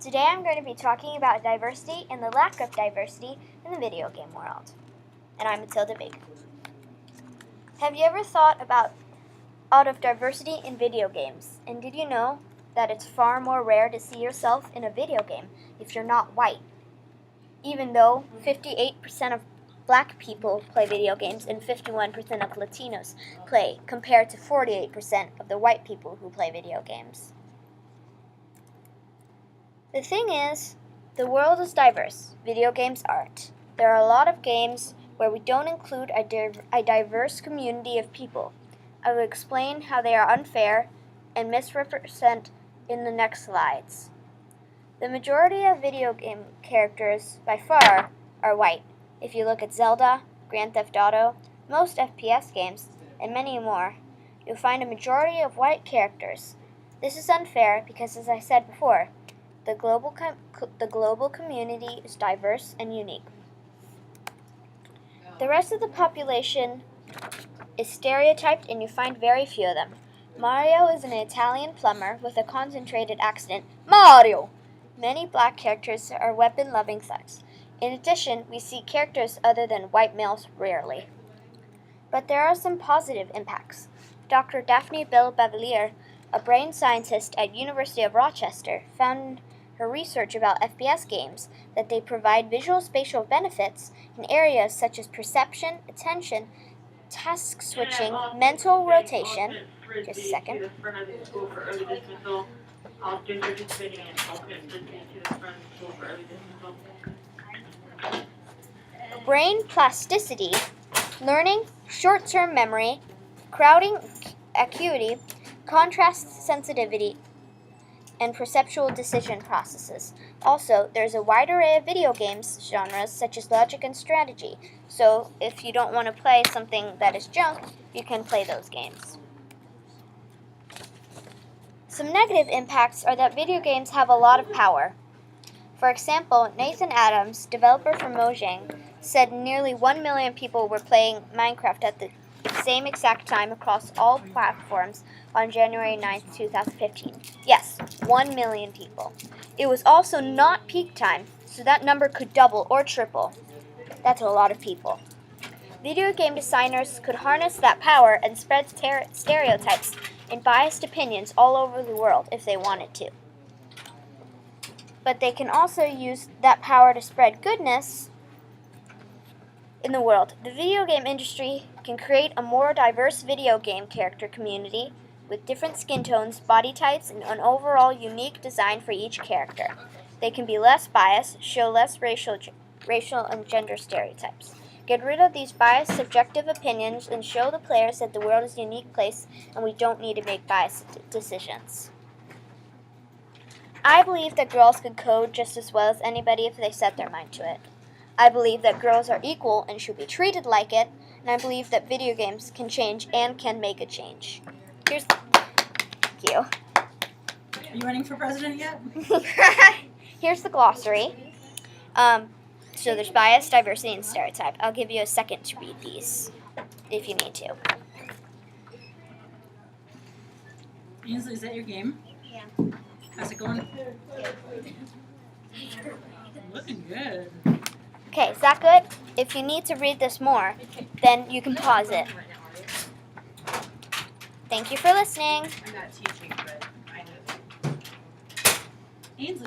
Today I'm going to be talking about diversity and the lack of diversity in the video game world. And I'm Matilda Bacon. Have you ever thought about out of diversity in video games? And did you know that it's far more rare to see yourself in a video game if you're not white? Even though 58% of black people play video games and 51% of Latinos play, compared to 48% of the white people who play video games. The thing is, the world is diverse. Video games aren't. There are a lot of games where we don't include a diverse community of people. I will explain how they are unfair and misrepresent in the next slides. The majority of video game characters, by far, are white. If you look at Zelda, Grand Theft Auto, most FPS games, and many more, you'll find a majority of white characters. This is unfair because, as I said before, the global community is diverse and unique. The rest of the population is stereotyped and you find very few of them. Mario is an Italian plumber with a concentrated accent. Mario! Many black characters are weapon-loving thugs. In addition, we see characters other than white males rarely. But there are some positive impacts. Dr. Daphne Bell-Bavelier, a brain scientist at University of Rochester, found her research about FPS games that they provide visual spatial benefits in areas such as perception, attention, task switching, mental rotation. Just a second. Brain plasticity, learning, short-term memory, crowding acuity, contrast sensitivity, and perceptual decision processes. Also, there's a wide array of video games genres such as logic and strategy, so if you don't want to play something that is junk, you can play those games. Some negative impacts are that video games have a lot of power. For example, Nathan Adams, developer for Mojang, said nearly 1 million people were playing Minecraft at the same exact time across all platforms on January 9th, 2015. Yes, 1 million people. It was also not peak time, so that number could double or triple. That's a lot of people. Video game designers could harness that power and spread stereotypes and biased opinions all over the world if they wanted to. But they can also use that power to spread goodness in the world. The video game industry can create a more diverse video game character community with different skin tones, body types, and an overall unique design for each character. They can be less biased, show less racial and gender stereotypes. Get rid of these biased, subjective opinions and show the players that the world is a unique place and we don't need to make biased decisions. I believe that girls could code just as well as anybody if they set their mind to it. I believe that girls are equal and should be treated like it, and I believe that video games can change and can make a change. Thank you. Are you running for president yet? Here's the glossary. So there's bias, diversity, and stereotype. I'll give you a second to read these, if you need to. Ainsley, is that your game? Yeah. How's it going? Looking good. Okay, is that good? If you need to read this more, then you can pause it. Thank you for listening. I'm not teaching, but I know. Ainsley.